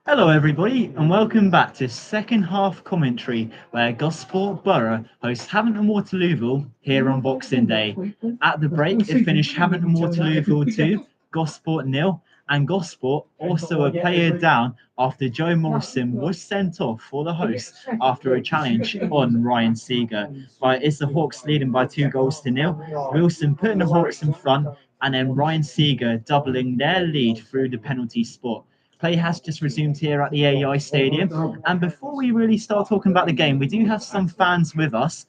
Hello, everybody, and welcome back to second half commentary, where Gosport Borough hosts Havant and Waterlooville here on Boxing Day. At the break, it finished Havant and Waterlooville 2, Gosport nil, and Gosport also a player down after Joe Morrison was sent off for the host after a challenge on Ryan Seeger. But it's the Hawks leading by 2 goals to nil. Wilson putting the Hawks in front, and then Ryan Seeger doubling their lead through the penalty spot. Play has just resumed here at the AEI Stadium. And before we really start talking about the game, we do have some fans with us.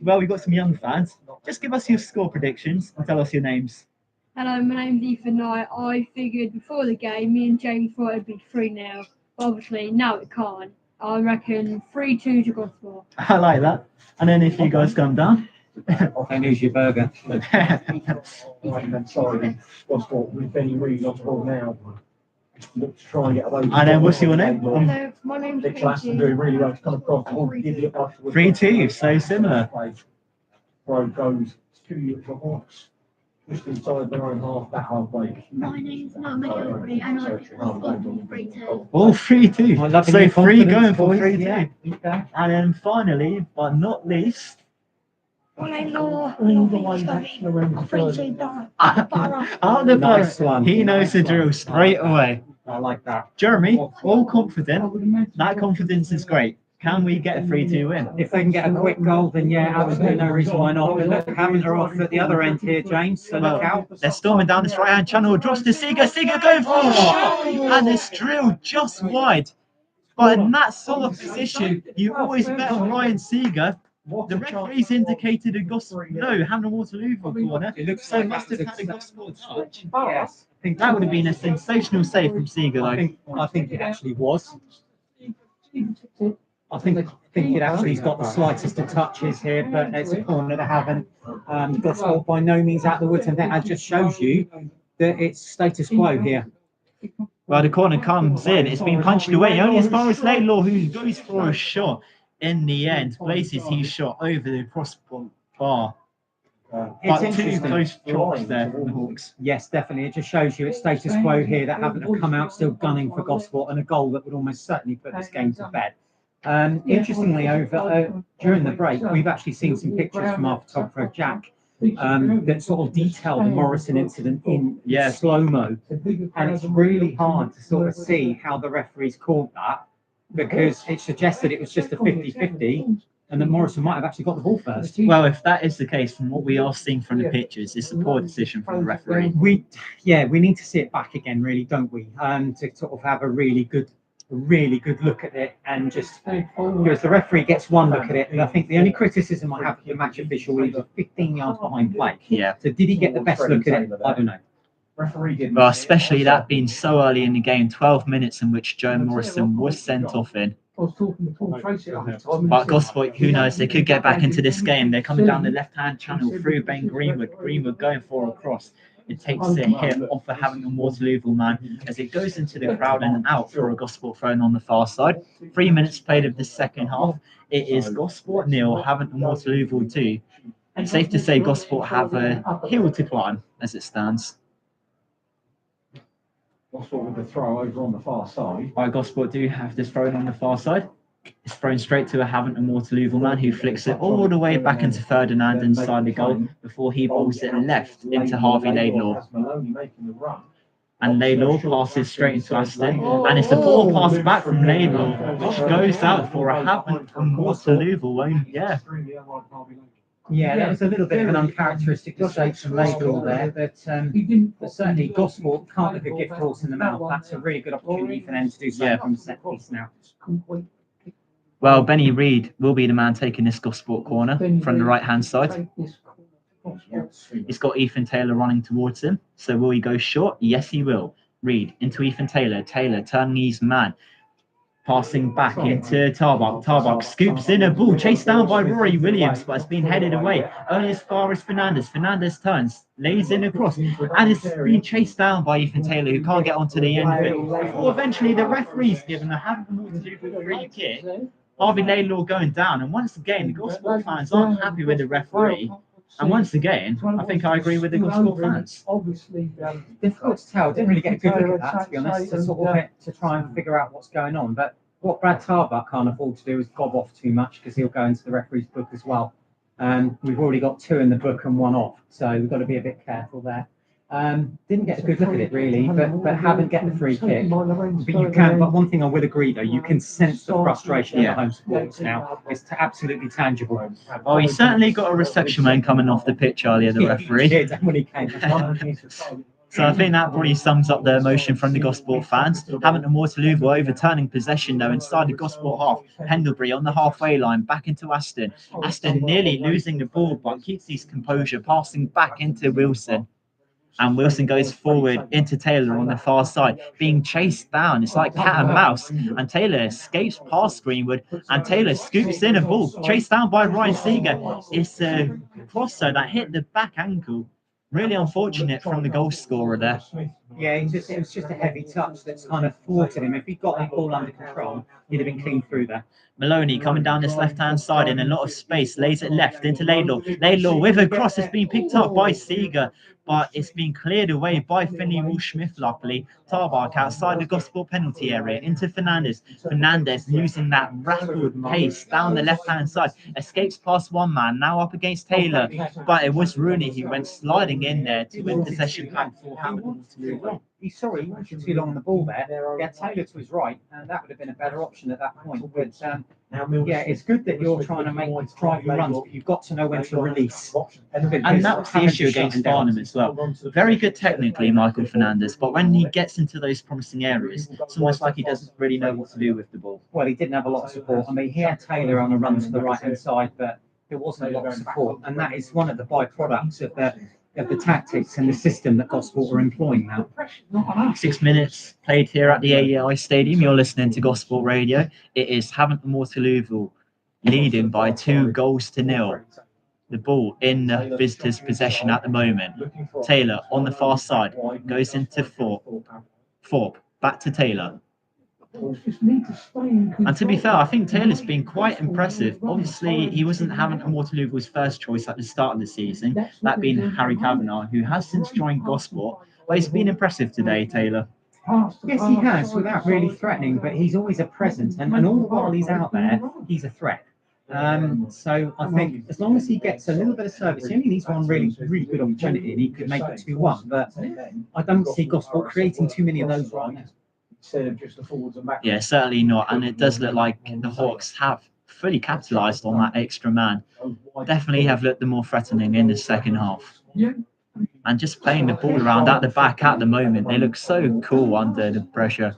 We've got some young fans. Just give us your score predictions and tell us your names. Hello, my name's Ethan Knight. I figured before the game, me and James thought it'd be 3-0. But obviously, now it can't. I reckon 3-2 to Gosport. I like that. And then if you guys come down. And here's your burger. Sorry, Gosport with Benny Reed on board now. Look to try and get away. And then what's your name? Hello, my name's Nick Glasson doing really well to come across. 3-2, so similar. Throw goes to the Hawks. Just inside their own half, that halfway. My name's Naomi Gilbury and I think I've got 3-2. All 3-2. I love So your 3 confidence, going for boys. 3-2. Yeah. Okay. And then finally, but not least, My name's Laura. All the way back around the 3-2 Borough. out the Nice Borough. one. He knows the drill straight away. I like that. Jeremy, all confident. That confidence is great. Can we get a 3-2 win? If they can get a quick goal, then yeah, absolutely no reason why not. But look, Havant are off at the other end here, James. So look out. They're storming down this right-hand channel. Drops to Seeger. Seeger going for a shot. And it's drilled just wide. But in that sort of position, you always bet on Ryan Seeger. The referee's indicated a Gosport. No, Havant Waterlooville corner. It looks So like must have that's had a Gosport touch. Yes. I think that would have been a sensational save from Seeger, I though. think it actually was. I think it actually's got the slightest of touches here, but it's a corner to Havant. Gosport by no means out of the woods, and that just shows you that it's status quo here. Well, the corner comes in. It's been punched away only as far as Laidlaw, who goes for a shot. In the end, places he shot over the crossbar. It's But 2 interesting. close chops there from the Hawks. Yes, definitely. It just shows you it's status quo here that Havant have come out still gunning for Gosport and a goal that would almost certainly put this game to bed. Interestingly, over during the break, we've actually seen some pictures from our photographer Jack that sort of detail the Morrison incident in slow-mo, and it's really hard to sort of see how the referees called that, because it suggested it was just a 50-50 and that Morrison might have actually got the ball first. Well, if that is the case, from what we are seeing from the pictures, it's a poor decision from the referee. We need to see it back again, really, don't we? To sort of have a really good look at it, and just because the referee gets one look at it, and I think the only criticism I have of the match official is 15 yards behind play. Yeah. So did he get the best look at it? I don't know. Well, especially that being so early in the game, 12 minutes in which Joe Morrison was sent off in. But Gosport, who knows, they could get back into this game. They're coming down the left-hand channel through Ben Greenwood. Greenwood going for a cross. It takes a hit off the Havant and Waterlooville man as it goes into the crowd and out for a Gosport thrown on the far side. 3 minutes played of the second half. It is Gosport 0, Havant and Waterlooville 2. And safe to say Gosport have a hill to climb as it stands. Gosport with the throw over on the far side. Right, Gosport do have this thrown on the far side. It's thrown straight to a Havant and Waterlooville man who flicks it all the way back into Ferdinand inside the goal before he balls it left into Harvey Laidlaw. And Laidlaw passes straight into Aston, and it's a ball pass back from Laidlaw, which goes out for a Havant and Waterlooville. Yeah, that was a little bit of an uncharacteristic mistake from Laidlaw there, but certainly Gosport can't look a gift horse in the mouth. That's a really good opportunity for them to do something from the set piece now. Well, Benny Reed will be the man taking this Gosport corner from the right-hand side. He's got Ethan Taylor running towards him. So will he go short? Yes, he will. Reed into Ethan Taylor. Taylor turning his man. Passing back into Tarbuck. Tarbuck scoops in a ball, chased down by Rory Williams, but it's been headed away only as far as Fernandez. Fernandez turns, lays in across, and it's been chased down by Ethan Taylor, who can't get onto the end of it. Before eventually the referee's given a Havant free kick. Harvey Laidlaw going down, and once again, the Gosport fans aren't happy with the referee. And once again, I think I agree with the Gosport fans. Obviously, Difficult to tell. Didn't really get a good look at that, to be honest, to sort of to try and figure out what's going on. But what Brad Tarbuck can't afford to do is gob off too much because he'll go into the referee's book as well. We've already got 2 in the book and 1 off, so we've got to be a bit careful there. Didn't get a good look at it really, but haven't get the free kick. But you can. But one thing I will agree though, you can sense the frustration of the home supporters now. It's absolutely tangible. Oh, he certainly got a reception man coming off the pitch earlier, the referee. He did when he came. So I think that probably sums up the emotion from the Gosport fans. Havant and Waterlooville overturning possession though inside the Gosport half. Pendlebury on the halfway line, back into Aston. Aston nearly losing the ball, but keeps his composure, passing back into Wilson. And Wilson goes forward into Taylor on the far side, being chased down. It's like cat and mouse. And Taylor escapes past Greenwood, and Taylor scoops in a ball, chased down by Ryan Seeger. It's a crosser that hit the back ankle. Really unfortunate from the goal scorer there. Yeah, it was just a heavy touch that's kind of thwarted him. If he'd got that ball under control, he'd have been clean through there. Maloney coming down this left-hand side in a lot of space, lays it left into Laidlaw. Laidlaw with a cross has been picked up by Seeger, but it's been cleared away by Finley Walsh-Smith, luckily. Tarbuck outside the Gosport penalty area into Fernandez. Fernandez using that rapid pace down the left-hand side, escapes past one man, now up against Taylor, but it was Rooney who went sliding in there to win possession back for Havant. He's sorry, he waited too long on the ball there. He had Taylor to his right, and that would have been a better option at that point. But yeah, it's good that you're trying to make driving runs, but you've got to know when to release. And that was the issue against Farnham as well. Very good technically, Michael Fernandez, but when he gets into those promising areas, it's almost like he doesn't really know what to do with the ball. Well, he didn't have a lot of support. I mean, he had Taylor on a run to the right-hand side, but there wasn't a lot of support, and that is one of the byproducts of the tactics and the system that Gosport are employing now. 6 minutes played here at the AEI Stadium. You're listening to Gosport Radio. It is Havant and Waterlooville leading by 2-0. The ball in the visitors' possession at the moment. Taylor on the far side goes into Thorpe. Back to Taylor. And to be fair, I think Taylor's been quite impressive. Obviously, he wasn't Havant and Waterlooville's first choice at the start of the season, that being Harry Kavanagh, who has since joined Gosport. But he's been impressive today, Taylor. Yes, he has, without really threatening, but he's always a presence, and all the while he's out there, he's a threat. So I think as long as he gets a little bit of service, he only needs one really good opportunity, and he could make it 2-1. But I don't see Gosport creating too many of those right now. Yeah, certainly not. And it does look like the Hawks have fully capitalised on that extra man. Definitely have looked the more threatening in the second half. And just playing the ball around at the back at the moment, they look so cool under the pressure.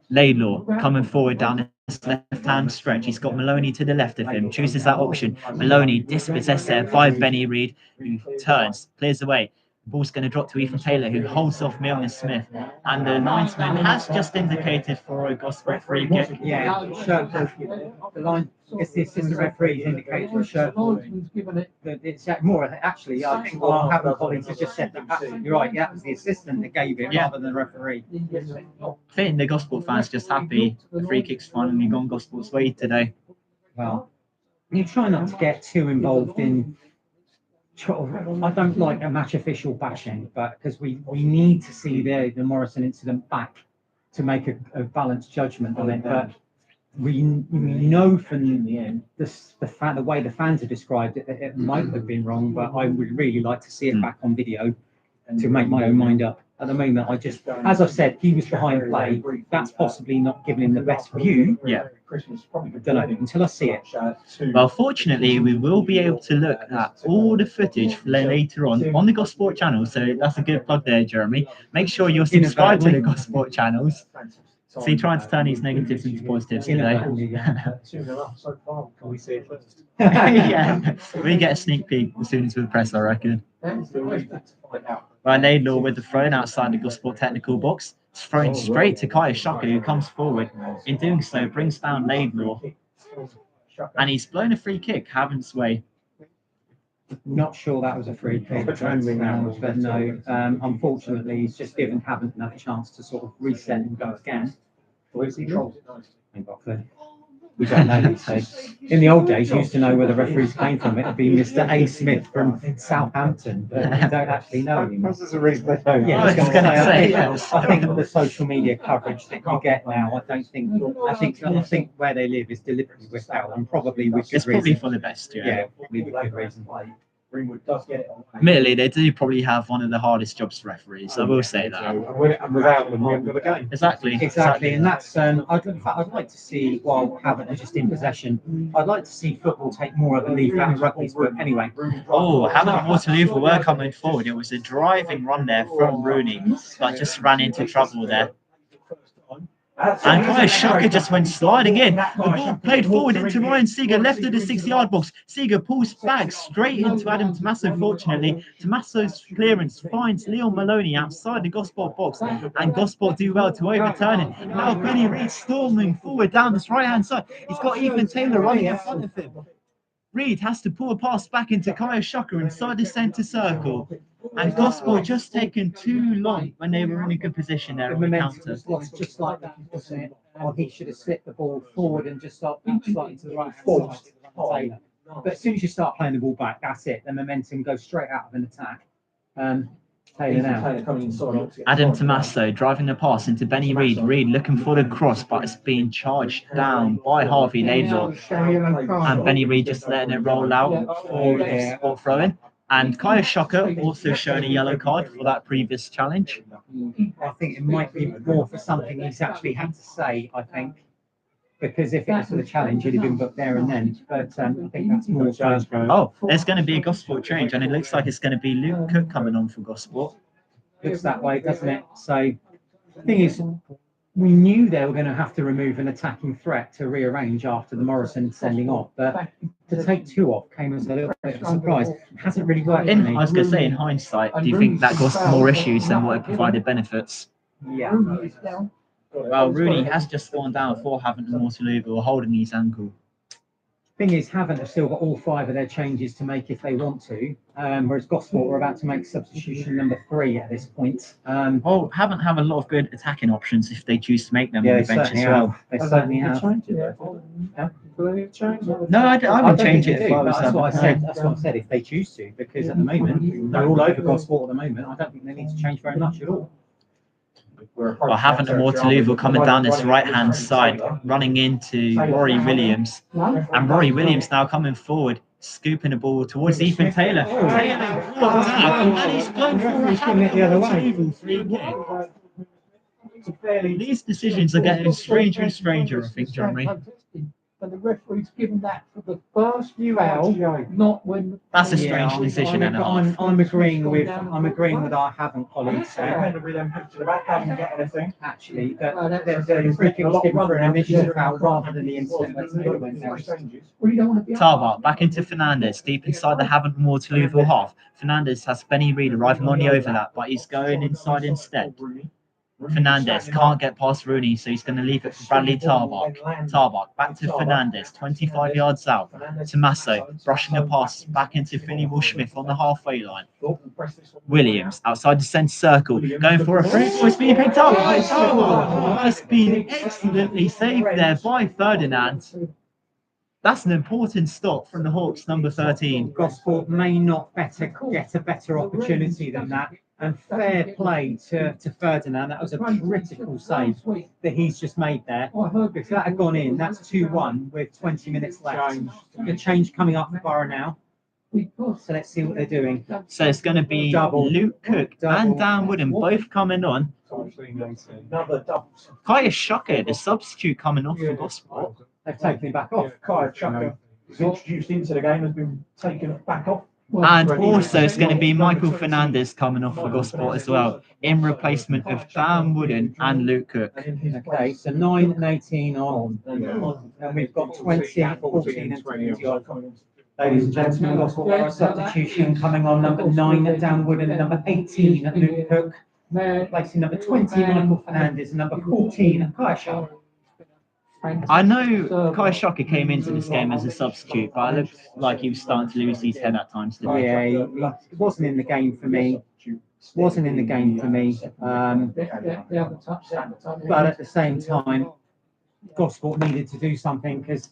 Laidlaw coming forward down this left-hand stretch. He's got Maloney to the left of him, chooses that option. Maloney dispossessed there by Benny Reid, who turns, clears away. The ball's going to drop to Ethan Taylor, who holds off Milner Smith. And the linesman has just indicated for a Gosport free kick. Yeah, the line, it's the assistant referee indicated for a shirt. It's more, actually, I think what Havant colleagues have just said that absolutely right. Yeah, it was the assistant that gave it rather than the referee. I think the Gosport fans just happy the free kick's finally gone Gosport's way today. Well, you try not to get too involved in. I don't like a match official bashing, but because we need to see the Morrison incident back to make a balanced judgment on it. But we know from the way the fans have described it that it might have been wrong. But I would really like to see it back on video to make my own mind up. At the moment, as I've said, he was behind play. That's possibly not giving him the best view. Yeah. I don't know until I see it. Well, fortunately, we will be able to look at all the footage later on the Gosport channel. So that's a good plug there, Jeremy. Make sure you're subscribed to the Gosport channels. So you're trying to turn these negatives into positives today. Yeah, we get a sneak peek as soon as we press, I reckon. Right, Laidlaw with the throw outside the Gosport technical box. It's thrown straight to Kaya Shaka, who comes forward. In doing so, brings down Laidlaw. And he's blown a free kick Havant's way. Not sure that was a free kick, but no. Unfortunately, he's just given Havant another chance to sort of reset and go again. We don't know these days. In the old days, you used to know where the referees came from. It would be Mr. A. Smith from Southampton, but we don't actually know anymore. There's a reason they don't. Yeah, I was gonna say, yes. I think the social media coverage that you get now, I think where they live is deliberately withheld, and probably with good It's probably reason. for the best, Yeah, probably with good reason. Greenwood does get it on. Admittedly, they do probably have one of the hardest jobs for referees. I will say that. And without them, we haven't got a game. Exactly, and that's in fact, I'd like to see, while Havant are just in possession, I'd like to see football take more of a leaf out of rugby. But anyway, Oh, Havant and Waterlooville were coming forward. It was a driving run there from Rooney, but just ran into trouble there. And Kaya Shaka just went sliding in. The ball played forward into Ryan Seeger, left of the 6-yard box. Seeger pulls back straight into Adam Tommaso, fortunately. Tommaso's clearance finds Leon Maloney outside the Gosport box, and Gosport do well to overturn it. Now Benny Reid storming forward down this right-hand side. He's got Ethan Taylor running in front of him. Reid has to pull a pass back into Kaya Shaka inside the centre circle. And Gosport just taken too long when they were in a good position there the on the momentum counter. was lost just like that, wasn't it? Or he should have slipped the ball forward and just started slightly to the right hand side of Taylor. But as soon as you start playing the ball back, that's it. The momentum goes straight out of an attack. Taylor now. Adam Tommaso driving the pass into Benny Reid. Reid looking for the cross, but it's being charged down by Harvey Laidlaw. And Benny Reid just letting it roll out for throw-in. And Kaya Shaka also shown a yellow card for that previous challenge. I think it might be more for something he's actually had to say, I think. Because if it was for the challenge, he'd have been booked there and then. But I think that's more so. Oh, there's going to be a Gosport change, and it looks like it's going to be Luke Cook coming on for Gosport. Looks that way, doesn't it? So the thing is, we knew they were going to have to remove an attacking threat to rearrange after the Morrison sending off, but to take two off came as a little bit of a surprise. It hasn't really worked for me. I was going to say, in hindsight, do you think that caused more issues than what it provided benefits? Yeah. Well, Rooney has just gone down for Havant and Waterlooville, holding his ankle. Thing is, Havant have still got all 5 of their changes to make if they want to, whereas Gosport are about to make substitution number 3 at this point. Well, Havant have a lot of good attacking options if they choose to make them Yeah, on they the bench certainly as well. have. They certainly have. No, I would change it. They do, but that's what I said. That's what I said. If they choose to, because at the moment they're all over Gosport at the moment. I don't think they need to change very much at all. Well, Havant and Waterlooville coming down this right-hand side, running into Rory Williams. And Rory Williams now coming forward, scooping the ball towards Ethan Taylor. Taylor, what and he's gone for a Havant the other way. Waterlooville free kick. These decisions are getting stranger and stranger, I think, Jeremy. But the referee's given that for the first few hours, not when. That's a strange decision and a half. I'm agreeing with our Havant colleagues there. Actually, that the free kick was given for an initial foul rather than the incident where Taylor went down. Tarvar back into Fernandez, deep inside the Havant and Waterlooville half. Fernandez has Benny Reid arriving on the overlap, but he's going inside instead. Fernandez can't get past Rooney, so he's going to leave it for Bradley Tarbuck. Tarbuck back to Fernandez, 25 yards out. Tommaso brushing a pass back into Finney Will-Smith on the halfway line. Williams outside the centre circle, going for a free. Oh, it's being picked up. Oh, it's been excellently saved there by Ferdinand. That's an important stop from the Hawks, number 13. Gosport may not get a better opportunity than that. And fair play to Ferdinand. That was a critical save that he's just made there. If that had gone in, that's 2-1 with 20 minutes left. The change coming up for Borough now. So let's see what they're doing. So it's going to be Luke Cook and Dan Wooden both coming on. Kaya Shaka, the substitute, coming off for Gosport. They've taken him back off. Kaya Shaka was introduced into the game, has been taken back off. And also it's going to be Michael Fernandez coming off for Gosport as well, in replacement of Dan Wooden and Luke Cook. Okay, so 9 and 18 on, and we've got 20, 14 and 20 on. Ladies and gentlemen, Gosport substitution coming on, number 9 Dan Wooden, number 18 Luke Cook, replacing number 20 Michael Fernandez, and number 14 Kaya Shaka. I know Kaya Shaka came into this game as a substitute, but it looked like he was starting to lose his head at times. Yeah, it wasn't in the game for me. But at the same time, Gosport needed to do something because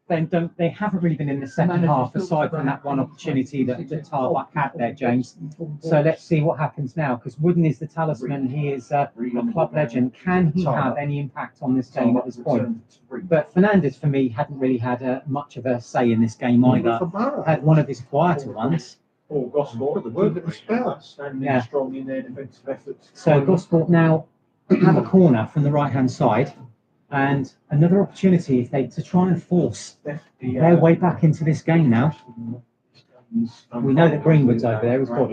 they haven't really been in the second half aside from that one opportunity that Tarbuck had there, James. So let's see what happens now because Wooden is the talisman. He is a club legend. Can he have any impact on this game at this point? But Fernandez, for me, hadn't really had much of a say in this game either. Had one of his quieter ones. Or Gosport, the word that was spelled, standing strong in their defensive efforts. So Gosport now have a corner from the right-hand side. And another opportunity to try and force their way back into this game now. We know that Greenwood's over there as well.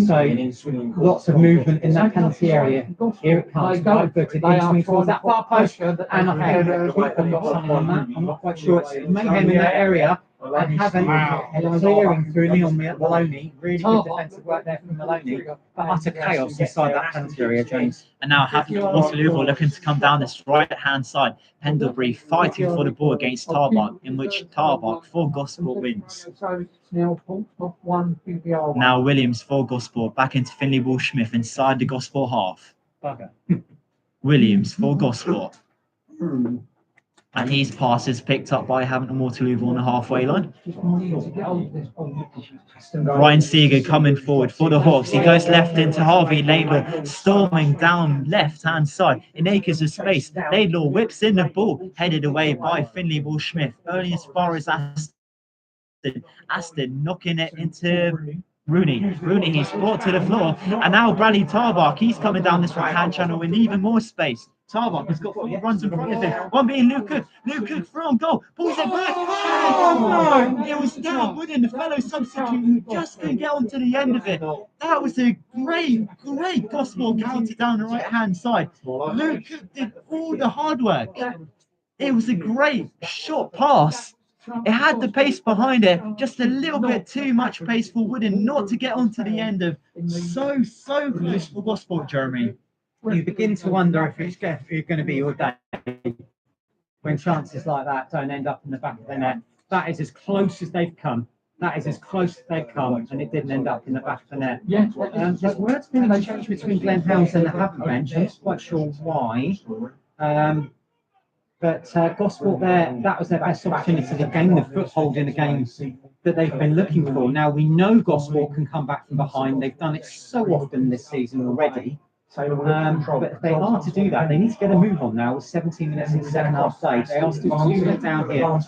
So lots of movement in that penalty area. Here it comes. Right footed in swing towards that far post. And I think something on that. I'm not quite sure. It's mayhem in that area. And Havant clearing through Leon Maloney. Really good defensive work there from Maloney. But utter chaos inside that penalty area, James. And now Waterlooville looking to come down this right-hand side. Pendlebury fighting for the ball against Tarbuck, in which Tarbuck for Gosport wins. Now Williams for Gosport back into Finley Wall-Smith inside the Gosport half. Williams for Gosport. And his pass is picked up by Havant and Waterlooville on the halfway line. Ryan Seeger coming forward for the Hawks. He goes left into Harvey Laidlaw, storming down left-hand side in acres of space. Laidlaw whips in the ball, headed away by Finley Wall-Smith, only as far as Aston. Aston knocking it into Rooney. Rooney, he's brought to the floor. And now Bradley Tarbuck, he's coming down this right-hand channel in even more space. Tarbuck has got 4 runs in front of him. One being Luke Cook. Luke Cook from goal. Pulls it back. Oh no! It was down Wooden, the fellow substitute who just couldn't get onto the end of it. That was a great Gosport counter down the right-hand side. Luke Cook did all the hard work. It was a great short pass. It had the pace behind it, just a little bit too much pace for Wooden not to get onto the end of. So close for Gosport, Jeremy. You begin to wonder if it's going to be your day when chances like that don't end up in the back of the net. That is as close as they've come. And it didn't end up in the back of the net. There's words been exchanged between Glenn House and the Havant bench. I'm not quite sure why. But Gosport there, that was their best opportunity to gain the foothold in a game that they've been looking for. Now, we know Gosport can come back from behind. They've done it so often this season already. But if they are to do that, they need to get a move on now with 17 minutes in the second half played. They are still 2 minutes down here. They are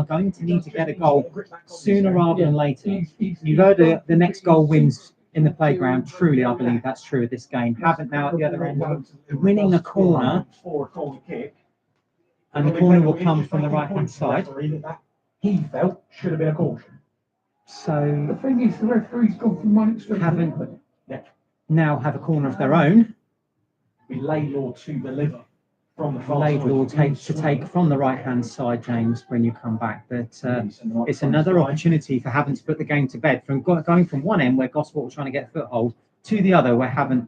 going to need to get a goal sooner rather than later. You know the next goal wins in the playground. Truly, I believe that's true of this game. Havant now at the other end, winning a corner, and the corner will come from the right-hand side. He felt should have been a caution. So The thing is, the referee's gone from one extreme. Havant now have a corner of their own. We Laidlaw to deliver from the far Laidlaw side. to take from the right-hand side, James, when you come back. But it's another opportunity for Havant to put the game to bed. From going from one end where Gosport were trying to get a foothold to the other where Havant,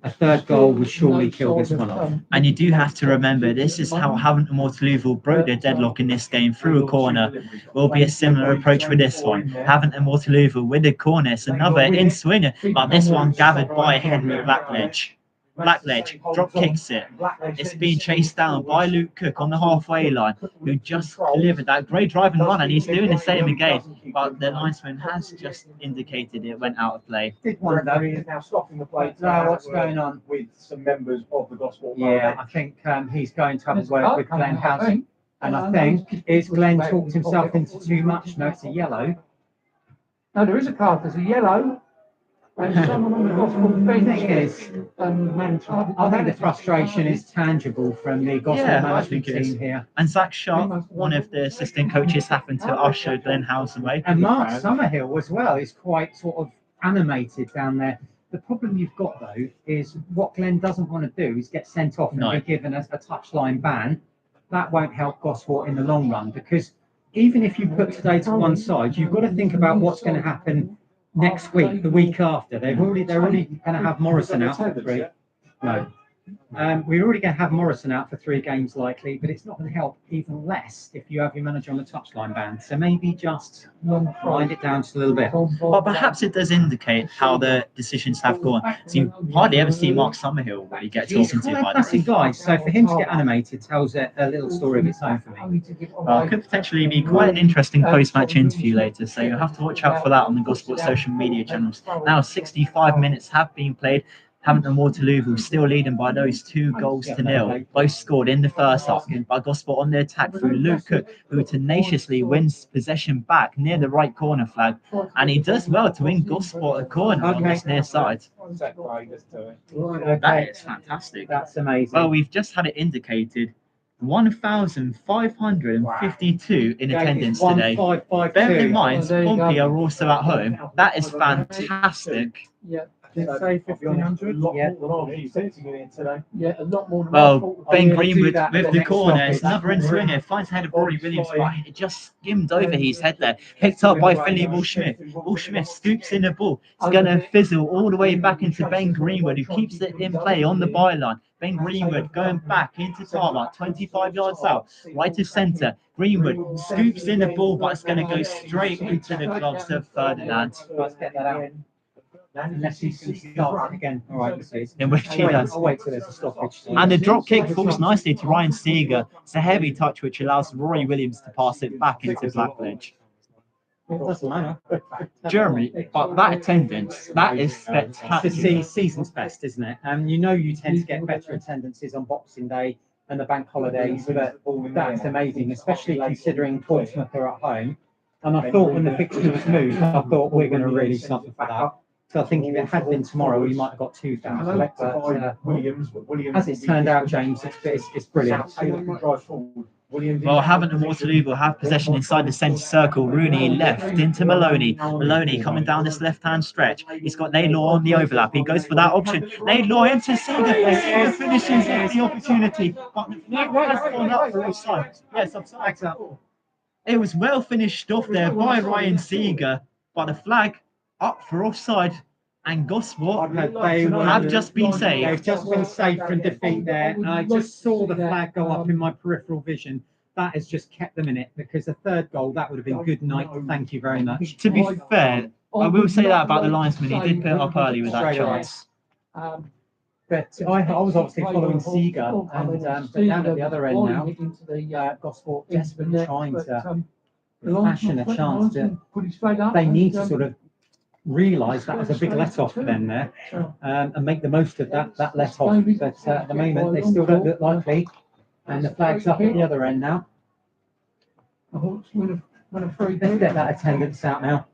a third goal would surely kill this one off. And you do have to remember, this is how Havant and Waterlooville broke their deadlock in this game through a corner. Will be a similar approach with this one. Havant and Waterlooville with the corner. It's another in-swinger, but this one gathered by Henry Blackledge. Blackledge drop kicks it. It's being chased down by Luke Cook on the halfway line, who just delivered that great driving run, and he's doing the same again. But the linesman has just indicated it went out of play. Did wonder. He is now stopping the play. What's going on with some members of the Gosport? Yeah, I think he's going to have a word with Glenn House. And I think, is Glenn talked himself into too much? No, it's a yellow. No, there is a card. There's a yellow. And someone on the Gosport bench I think the frustration is tangible from the Gosport management team here. And Zach Sharp, one of the assistant coaches, happened to usher Glenn House away. And Mark Summerhill as well is quite sort of animated down there. The problem you've got, though, is what Glenn doesn't want to do is get sent off and be given a touchline ban. That won't help Gosport in the long run, because even if you put today to one side, you've got to think about what's going to happen next week, the week after. They're already going to have Morrison out for free. No. We're already going to have Morrison out for 3 games likely, but it's not going to help even less if you have your manager on the touchline ban. So maybe just wind it down just a little bit. Well, perhaps it does indicate how the decisions have gone. So you hardly ever see Mark Summerhill really get He's talking to quite a by classic the guy, so for him to get animated tells a little story of its own for me. Well, it could potentially be quite an interesting post-match interview later, so you'll have to watch out for that on the Gosport social media channels. Now 65 minutes have been played. Havant and Waterlooville still leading by those 2-0. Both scored in the first half by Gosport on the attack through Luke Cook, who tenaciously wins possession back near the right corner flag, and he does well to win Gosport a corner on this near side. That is fantastic. That's amazing. Well, we've just had it indicated 1,552 in attendance today. 1552. Bearing in mind, Pompey are also at home. That is fantastic. Yeah. Did it say 1,500? Yeah. Yeah, a lot more than I Well, thought. Ben gonna do Greenwood that with the the next corner. stoppage. It's another in swinger. Finds ahead of Rory Williams, but it just skimmed over his head there. Picked up by Finley Ball-Smith. Ball-Smith scoops in the ball. It's going to fizzle all the way back into Ben Greenwood, who keeps it in play on the byline. Ben Greenwood going back into tarmac, 25 yards out, right to centre. Greenwood scoops in the ball, but it's going to go straight into the gloves of Ferdinand. Let's get that out. Unless he's going to start again. All right, let's see. In which he does. I'll wait till there's a stoppage. And the drop kick falls nicely to Ryan Seeger. It's a heavy touch which allows Rory Williams to pass it back into Blackledge. It doesn't matter. Jeremy, but that attendance, that is It's the spectacular. season's best, isn't it? You know you tend to get better attendances on Boxing Day and the bank holidays, but that's amazing, especially considering Portsmouth are at home. And I thought when the fixture was moved, I thought we're going to really suffer for that. So I think if it had been tomorrow, we might have got 2,000. But as it's turned out, James, it's brilliant. Well, Havant and Waterlooville have possession inside the centre circle. Rooney left into Maloney. Maloney coming down this left-hand stretch. He's got Laidlaw on the overlap. He goes for that option. Laidlaw into Seeger. Seeger finishes with the opportunity. But the flag has gone up for offside. Yes, offside. It was well finished off there by Ryan Seeger, but the flag up for offside. And Gosport have just been saved. They've just been saved from defeat there. And I just saw the flag go up in my peripheral vision. That has just kept them in it, because the third goal, that would have been good night. Thank you very much. To be fair, I will say that about the linesman. He did put it up early with that Straight away. chance. But I was obviously following Seeger, and but down at the other end now, Gosport desperately trying to fashion a chance to. They need to sort of realise that was a big let-off for them there, and make the most of that let-off. But at the moment, they still don't look likely, and the flag's up at the other end now. Let's get that attendance out now.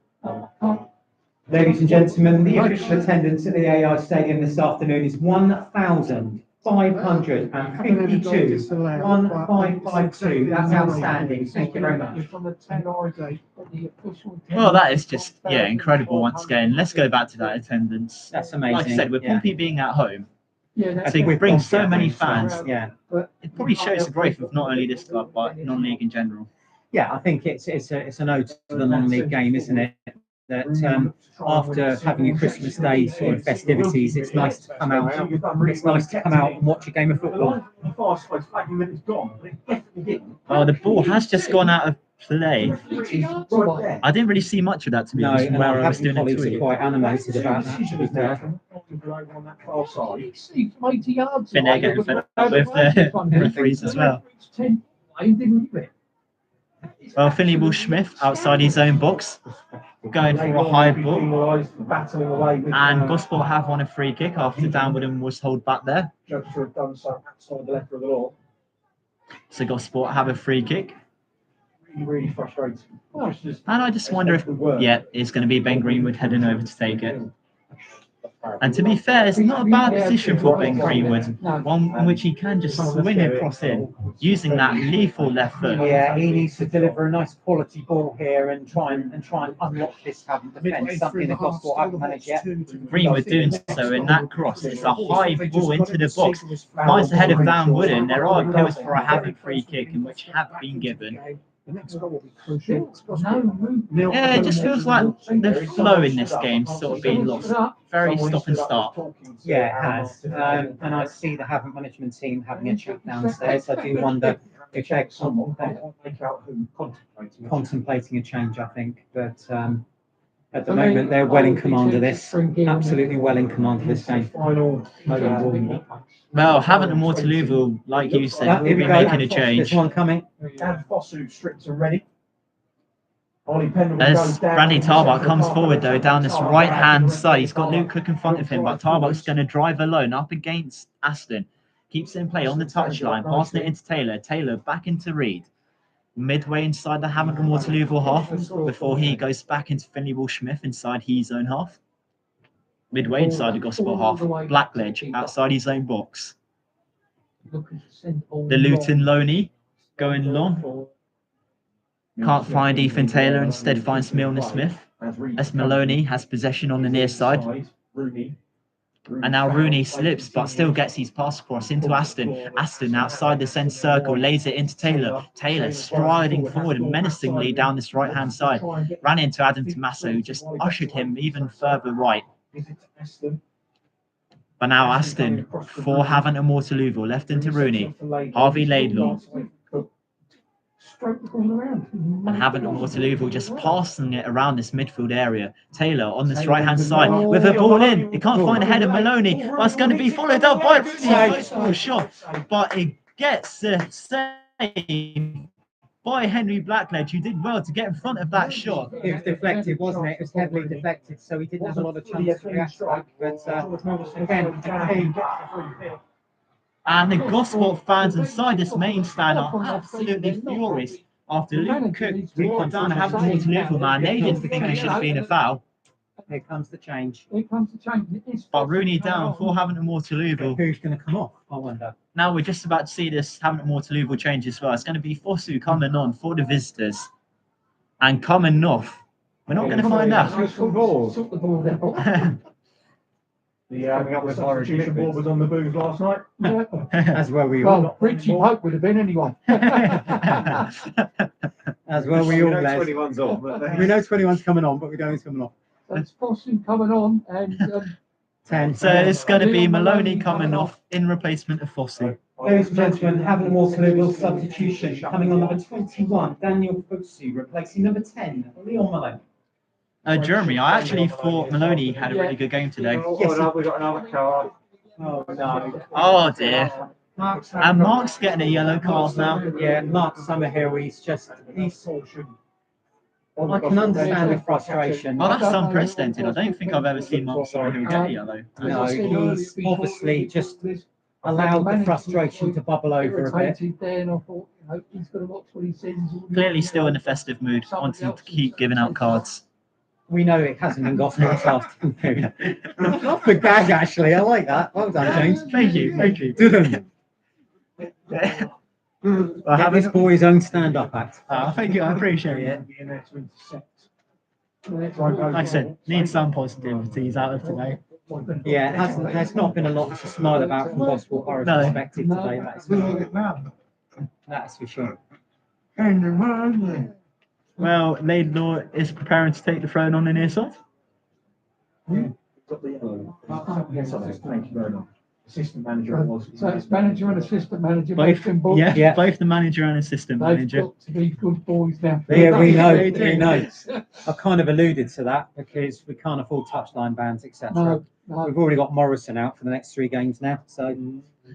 Ladies and gentlemen, the official attendance at the AI Stadium this afternoon is 1,552. 1,552. That's outstanding. Thank you very much. Well, that is just, incredible once again. Let's go back to that attendance. That's amazing. Like I said, with Pompey being at home, Yeah, so we bring so many fans. Yeah. It probably shows the growth of not only this club, but non-league in general. Yeah, I think it's an ode to the non-league game, isn't it? That after having a Christmas Day sort of festivities, it's nice to come out. It's nice to come out and watch a game of football. Oh, the ball has just gone out of play. I didn't really see much of that, to be No, honest, and where our I was Havant doing it colleagues are too. quite animated about that, to be fair. Been there getting fed up with the referees as well. Well, Finley Ball-Smith outside his own box, going for a high ball. And Gosport have won a free kick after Downwoodham was held back there. So Gosport have a free kick. Really frustrating. And I just wonder if, it's going to be Ben Greenwood heading over to take it. And to be fair, it's not a bad position for Ben Greenwood, one in which he can just swing across in, using that lethal left foot. Yeah, he needs to deliver a nice quality ball here and try and unlock this Havant defence, something that Gosport haven't managed yet. Greenwood doing so in that cross. It's a high ball into the box. Finds the head of Downwoodham. There are appeals for a Havant free kick, in which have been given. The next goal will be crucial. No movement. Yeah, it just feels like the flow in this game's sort of being lost. Very stop and start. Yeah, it has. And I see the Havant management team having a chat downstairs. I do wonder if they're contemplating a change, I think. But at the moment, they're well in command of this. Absolutely well in command of this game. Well, Havant and Waterlooville, like you said, will Here be we go. making a change. There's one coming. Dan Fosu stripped and ready. Ollie Pendleton As goes down. Randy Tarbach comes forward though down this right-hand side, he's got Luke Cook in front of him, but Tarbach's going to drive alone up against Aston. Keeps it in play on the touchline, passing it into Taylor. Taylor back into Reed. Midway inside the Havant and Waterlooville half before he goes back into Finley Wall-Smith inside his own half. Midway inside the Gosport half, Blackledge outside his own box. The Luton Loney going long. Can't find Ethan Taylor, instead finds Milner Smith. As Maloney has possession on the near side. And now Rooney slips, but still gets his pass across into Aston. Aston outside the centre circle, lays it into Taylor. Taylor striding forward menacingly down this right-hand side. Ran into Adam Tommaso, who just ushered him even further right. But now Aston for Havant and Waterlooville, left into Rooney. Harvey Laidlaw. And Havant and Waterlooville just passing it around this midfield area. Taylor on this right-hand side with a ball in. He can't find a head of Maloney, but it's going to be followed up by Rooney. Close for a shot, but it gets a save by Henry Blackledge, who did well to get in front of that shot. It was deflected, wasn't it? It was heavily deflected, so he didn't have a lot of chance to react to that. But again, and the Gosport fans inside this main stand are absolutely furious after Luke Cook brought down a Havant and Waterlooville man. They didn't think it should have been a foul. here comes the change. Here comes the change. It is But Rooney down for Havant and Waterlooville. Who's going to come off, I wonder? Now we're just about to see this Havant and Waterlooville change as well. It's going to be Fosu coming on for the visitors. And coming off. We're not going to find out. Took the ball down. The substitution board was on the booze last night. As well we all. Well, Richie Pope would have been anyway. As well we all. know Les. 21's on, but We know 21's coming on, but we don't know who's coming off. That's Fossum coming on and 10. So it's going to be Maloney coming off in replacement of Fosu. Ladies and gentlemen, Havant and Waterlooville substitution coming on number 21, Daniel Fosu, replacing number 10, Leon Maloney. Jeremy, I actually thought Maloney had a really good game today. Yes, we got another card. Oh no. Oh dear. And Mark's getting a yellow card now. Yeah, Mark Summerhill, he's I can understand the frustration. Oh, that's unprecedented. I don't think I've ever seen Mark Summerhill get a yellow. No, he's obviously just allowed the frustration to bubble over a bit. irritated there, and I thought, you know, he's got to watch what he says. Clearly still in a festive mood, wanting to keep giving out cards. We know it hasn't been gospel this afternoon. Not the gag, actually. I like that. Well done, James. Thank you, thank you. Didn't. I Have this boy's own stand-up act. thank you, I appreciate it. Like I said, need some positivities out of today. Yeah, it hasn't. There's not been a lot to smile about from gospel Borough's No. perspective today. That's for sure. Well, Laidlaw is preparing to take the throne on the near side. Thank you very much. Assistant manager was. So it's manager and assistant manager. Both, both in book. yeah, both the manager and assistant They've manager. got to be good boys now. Yeah, we know. They do. We know. I kind of alluded to that because we can't afford touchline bans, etc. No, no. We've already got Morrison out for the next 3 games now, so.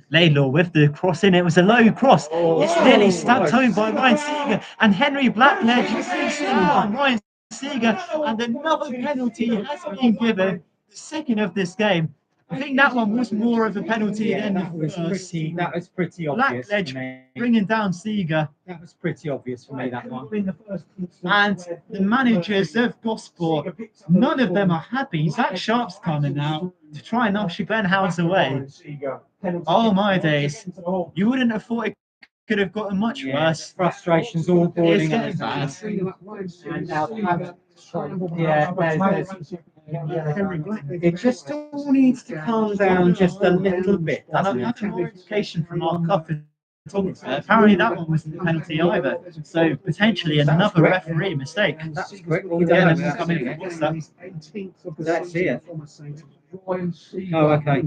Laidlaw with the cross in. It was a low cross. It's nearly stabbed home by Ryan Seeger. And Henry Blackledge is on Ryan Seeger. And another penalty has been given. The second of this game. I think that one was more of a penalty than that was the first. pretty obvious. Blackledge For me. bringing down Seeger. That was pretty obvious for me, that one. And the managers of Gosport, none of them are happy. Zach Sharp's coming now to try and usher Glenn Howes away. Oh my days. You wouldn't have thought it could have gotten much worse. Frustrations all It's boiling getting over. bad. And now, it just all needs to calm down just a little bit. And doesn't I'm it? having a notification from our cup Apparently that one wasn't a penalty either. So potentially another referee mistake. That's quick. Yeah, they've come in for what's that? Let's see it. Oh, okay.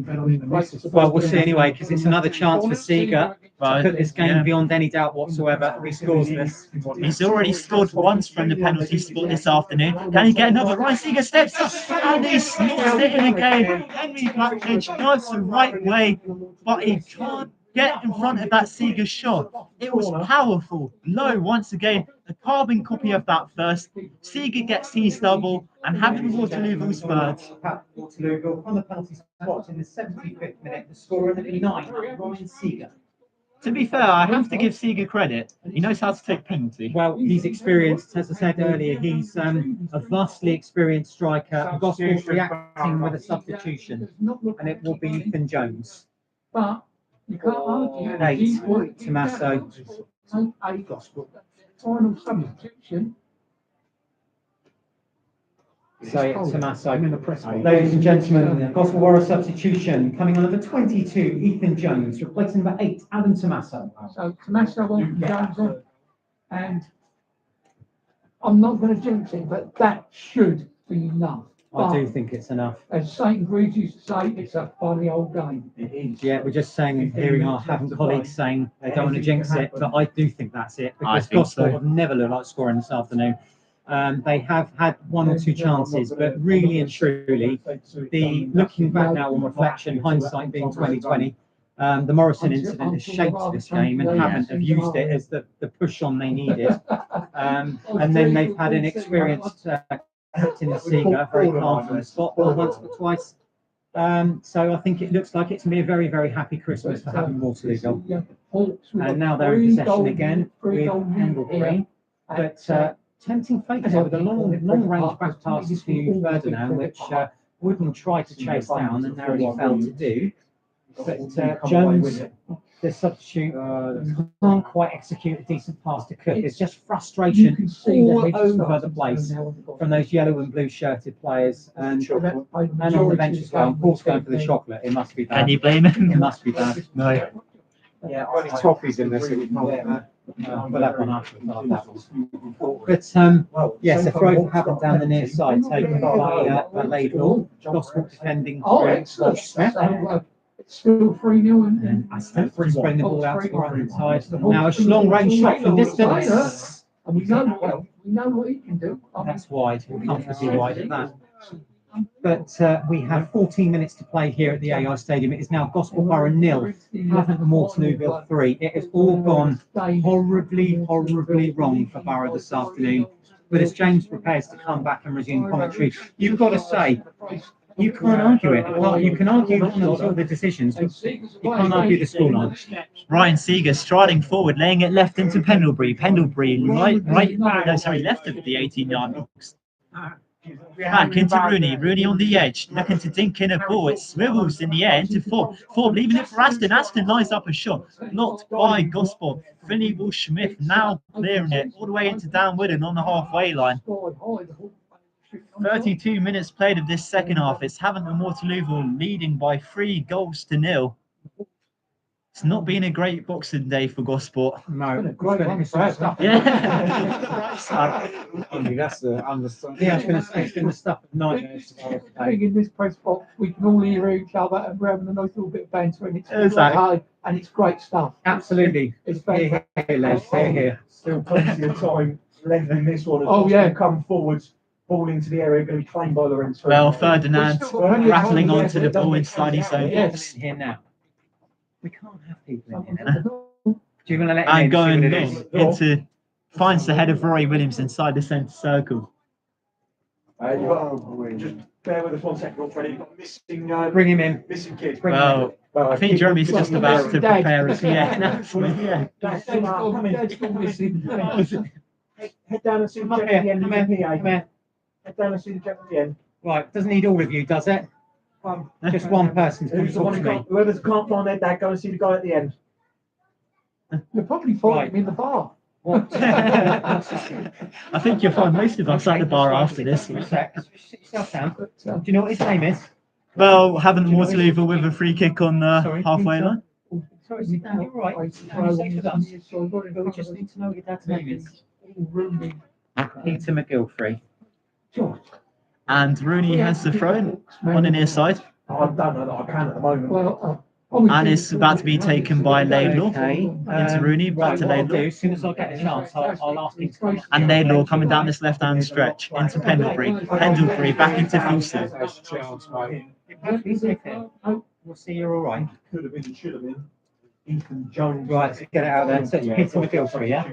Well, we'll see anyway, because it's another chance for Seeger to put this game beyond any doubt whatsoever. He scores this. He's already scored once from the penalty spot this afternoon. Can he get another? Ryan Seeger steps up and he slots it in again. Henry Blackledge dives the right way, but he can't get in front of that Seeger shot. It was powerful. Low once again, a carbon copy of that first. Seeger gets his double and Havant Waterlooville's third. Waterlooville from the penalty spot in the 75th minute. The scorer of the 9, Ryan Seeger. To be fair, I have to give Seeger credit. He knows how to take penalty. Well, he's experienced, as I said earlier, he's a vastly experienced striker. Gospel's reacting with a substitution, and it will be Ethan Jones. But you can't argue. 8, Tommaso. A gospel. Final substitution. So Tommaso. I'm in the press. Ladies and gentlemen, Gospel Warrior substitution coming on number 22, Ethan Jones, replacing number 8, Adam Tommaso. So Tommaso on Jones on, and I'm not going to jinx it, but that should be enough. I do think it's enough. As St. Greaves used to say, it's a funny old game. Yeah, we're just saying, hearing our Havant colleagues saying they don't want to jinx it, but I do think that's it, because Gospel have never looked like scoring this afternoon. They have had 1 or 2 chances, but really and truly, looking back now on reflection, hindsight being 2020, the Morrison incident has shaped this game and Havant have used it as the push on they needed. And then they've had an experienced captain in Seeger, very calm from the spot once or twice. So I think it looks like it's going to be a very, very happy Christmas for Havant Waterlooville. And now they're in possession again with Pendlebury. But tempting fate with a long range back pass to Ferdinand, which Wooden tried to chase down and narrowly failed to do. But Jones, the substitute, can't quite execute a decent pass to Cook. It's just frustration all over the place from those yellow and blue shirted players and on the bench as well. Of course, going for the chocolate. It must be bad. Can you blame him? It must be bad. No. Yeah, toffees in this. We'll have one after. But yes, a throw from Havant down the near side, taken by Laidlaw. Gospel defending for Smith. It's still 3-0 and I still bring the ball out to the right side. Now a long range shot from distance. And we know what he can do. That's wide, comfortably wide at that. But we have 14 minutes to play here at the AI Stadium. It is now Gospel Borough 0, Havant and Waterlooville 3. It has all gone horribly wrong for Borough this afternoon. But as James prepares to come back and resume commentary, you've got to say, you can't argue it. You can argue one of the decisions, but you can't argue the scoreline. Ryan Seeger striding forward, laying it left into Pendlebury. Pendlebury left of the 18-yard box. Back into Rooney. Rooney on the edge, looking to dink in a ball. It swivels in the air into Forbes. Forbes leaving it for Aston. Aston lines up a shot, blocked by Gospel. Finley Smith now clearing it all the way into Dan Wooden on the halfway line. 32 minutes played of this second half. It's Havant and Waterlooville leading by 3-0. It's not been a great Boxing Day for Gosport. No, Yeah. That's the understanding. Yeah, it's been the stuff of nightmares. I think in this press box we can all hear each other and we're having a nice little bit of banter and it's Exactly. and it's great stuff. Absolutely. It's fantastic. Here. Still plenty of time left in this one. Oh, yeah. Come forwards, ball into the area, going to be claimed by Lorenzo. Well, Ferdinand rattling onto the ball inside his own Yes. box. Here now. We can't have people in here. Do you want to let him And in, going see what it is? into finds the head of Rory Williams inside the centre circle. Just bear with us 1 second, we're ready. You've got missing, Bring him in. missing kids. Well, I think Jeremy's just about to prepare us. Yeah. Dad's gone missing. Head down and see the Come gentleman here, at the end. come here, come here. Head down and see the gentleman at the end. Right, doesn't need all of you, does it? Just one person to Who's the one talk who to me. can't, whoever can't find their dad, go and see the guy at the end. You'll probably find him in the bar. What? I think you'll find most of us at the bar after this. Sit yourself down. Do you know what his name is? Well, Havant Waterlooville with a free kick on the Sorry, halfway line. Sorry, sit down. You're right. I Sit down. You stay with us. So I've got it But we in just front need to know what your dad's name is. of Rooney. Peter McGilfrey. George. And Rooney has the throw on the near side. I don't know that I can at the moment. Well, And it's about to be taken by Laidlaw. Okay. Into Rooney, back Right, to what I'll Laidlaw. do, as soon as I get a chance, I'll ask him to come up. And Laidlaw coming down this left-hand stretch into Pendlebury. Pendlebury back into Fuster. Please take it. We'll see you're all right. Could have been, should have been. Ethan Jones. Right, let's get it out there. So it's Peter McGilfrey, yeah?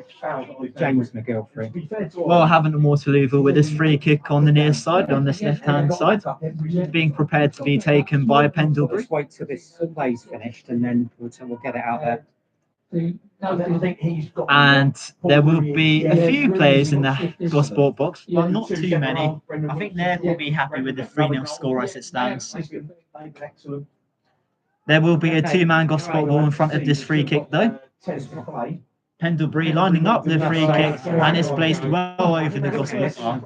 James McGilfrey. Well, Havant and Waterlooville with this free kick on the near side, on this left-hand side, being prepared to be taken by Pendlebury. Just wait till this play's finished and then we'll get it out there. I think he's got. And there will be a few players in the Gosport box, but not too many. I think they will be happy with the 3-0 score as it stands. Excellent. There will be a two-man Gosport ball in front of this free kick, though. Pendlebury lining up the free kick, and it's placed well over the Gosport bar.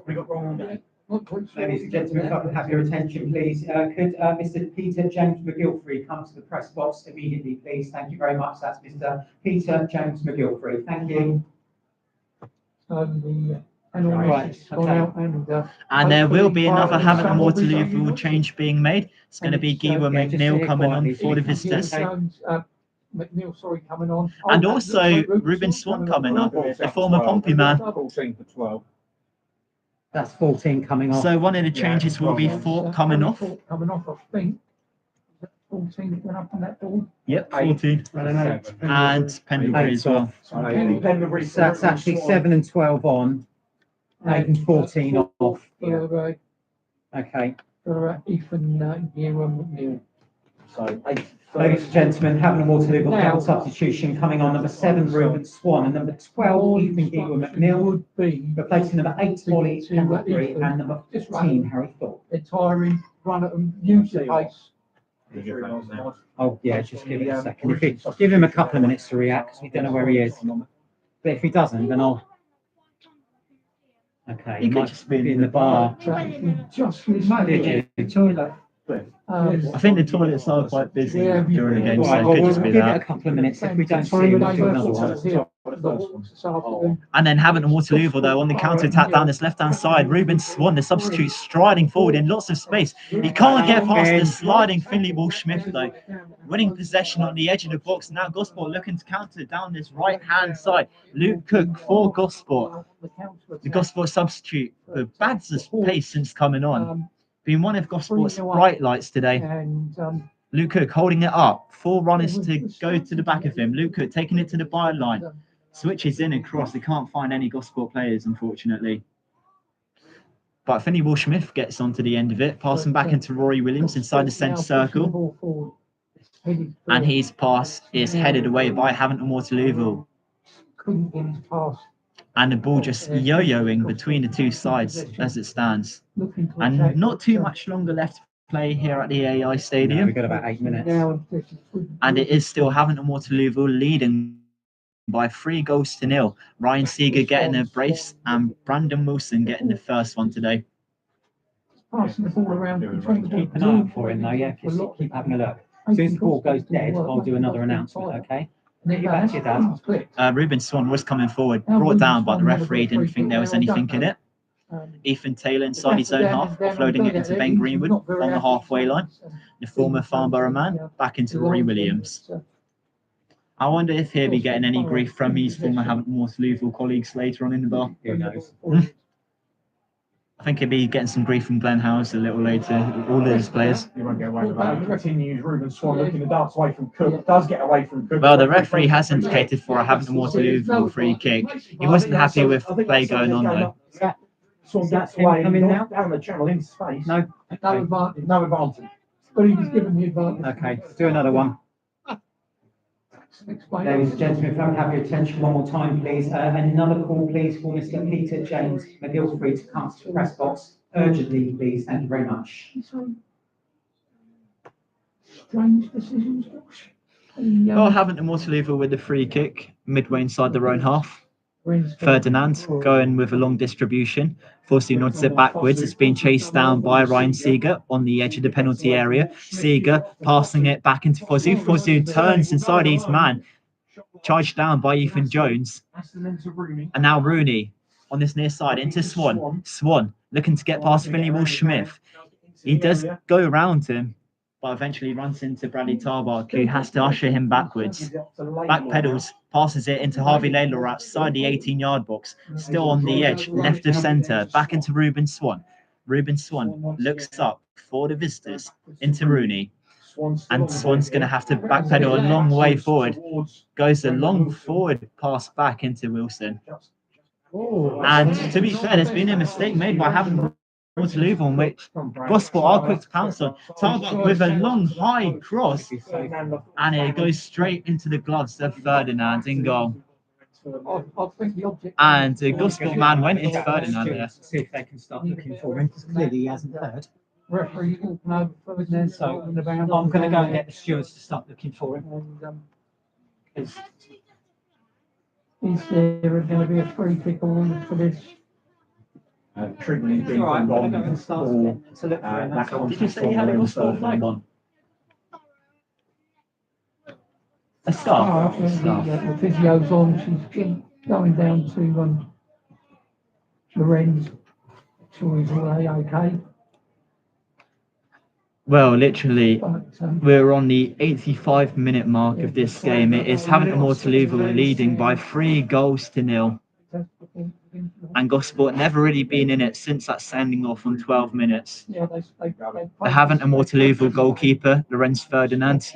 Ladies and gentlemen, if I can have your attention, please. Could Mr. Peter James McGilfrey come to the press box immediately, please? Thank you very much. That's Mr. Peter James McGilfrey. Thank you. And there will be another Havant and Waterlooville change being made. It's going to be Giwa McNeil coming on for the visitors. McNeil, sorry, coming on. And also Ruben Swan coming on, the former Pompey man. 14 for 12. That's 14 coming off. So one of the changes will be Fort coming off. Coming off, I think. 14 that went up on that ball. Yep, 14. And Pendlebury as well. So that's actually 7 and 12 on, 8 and 14 off. For Okay. Ethan McNeil. So 8. Ladies and gentlemen, Havant and Waterlooville double substitution coming on number 7, Ruben Swan, and number 12, Ethan Giwa McNeil, Would be replacing number 8, Ollie Pendlebury, and number 15, Harry Thorpe. tiring, run at them, use the pace. Oh, yeah, just give it a second. If he, give him a couple of minutes to react, 'cause we don't know where he is. But if he doesn't, then I'll... Okay, He he could might just be be in the bar. Just missed Did you? Toilet. I think the toilets are quite busy Yeah, during the game, so Right, it well, could we'll just be give it a that. couple of minutes. If we don't see him, we'll do another one. And then Havant and Waterlooville, though, on the counter-attack down this left-hand side. Ruben Swan, the substitute, striding forward in lots of space. He can't get past the sliding Finley Walsh-Smith, though. Winning possession on the edge of the box. Now Gosport looking to counter down this right-hand side. Luke Cook for Gosport. The Gosport substitute for Bad's pace since coming on. Been one of Gosport's bright lights today. And Luke Cook holding it up. 4 runners to go to the back of him. Luke Cook taking it to the byline. Switches in and cross. They can't find any Gosport players, unfortunately. But Finley Walsh-Smith gets onto the end of it, passing back into Rory Williams inside the centre circle. And his pass is headed away by Havant and Waterlooville. Couldn't get his pass. And the ball just yo-yoing between the two sides as it stands. And not too much longer left to play here at the AI No, Stadium. we've got about 8 minutes. And it is still Havant and Waterlooville leading by 3-0. Ryan Seeger getting a brace and Brandon Wilson getting the first one today. Passing the ball around. Keep an eye out for him, though, yeah? Just keep having a look. As soon as the ball goes dead, I'll do another announcement, okay? Get you back to your dad. Ruben Swan was coming forward, brought down, but the referee didn't think there was anything in it. Ethan Taylor inside his own half, offloading it into Ben Greenwood on the halfway line. The former Farnborough man back into Rory Williams. I wonder if he'll be getting any grief from his former Havant and Waterlooville colleagues later on in the bar. Who knows? I think he'll be getting some grief from Glenn Howes a little later, all of his players. You won't get away with that. He continues. Ruben Swan looking to dance away from Cook. Does get away from Cook. Well, the referee has indicated for a Havant and Waterlooville free kick. He wasn't happy with the play going on, though. Swan gets him away coming now? down the channel into space. No? No advantage. No advantage. But he was given the advantage. Okay, let's do another one. Ladies and gentlemen, if I can have your attention one more time, please. Another call, please, for Mr. Peter James McGilfrey to come to the press box urgently, please. Thank you very much. Strange decisions. Well, Havant and Waterlooville with the free kick midway inside their own half. Ferdinand going with a long distribution, forcing nods it backwards. It's being chased down by Ryan Seeger on the edge of the penalty area. Seeger passing it back into Fosu. Fosu turns inside his man, charged down by Ethan Jones. And now Rooney on this near side into Swan. Swan looking to get past Finley Walsh-Smith. He does go around him, but eventually runs into Bradley Tarbach, who has to usher him backwards. Back pedals, passes it into Harvey Laidlaw outside the 18-yard box, still on the edge, left of centre, back into Ruben Swan. Ruben Swan looks up for the visitors into Rooney, and Swan's going to have to backpedal a long way forward. Goes a long forward pass back into Wilson. And to be fair, there's been a mistake made by having Waterlooville, on which Gosport are quick to pounce on. Tarbach with a long high cross, and it goes straight into the gloves of Ferdinand in goal. I think the object. And the Gosport man went into Ferdinand there. See if they can start looking for him, because clearly he hasn't heard. Referee walking over Ferdinand, So in the bound. I'm going to go and get the stewards to start looking for him. And, is there going to be a free kick on for this? Treatment is It's being all right, I'm done going to go and start for to look for him. that Did you say you had a Gosport flag on? A Oh, I scarf? think the physio's on, she's going down to Lorenz. Sure he's all okay. Well, literally, But, we're on the 85-minute mark of this game. It is Havant and Waterlooville leading by 3-0. And Gosport never really been in it since that sending off on 12 minutes. yeah, they The Havant and Waterlooville goalkeeper, Lorenz Ferdinand,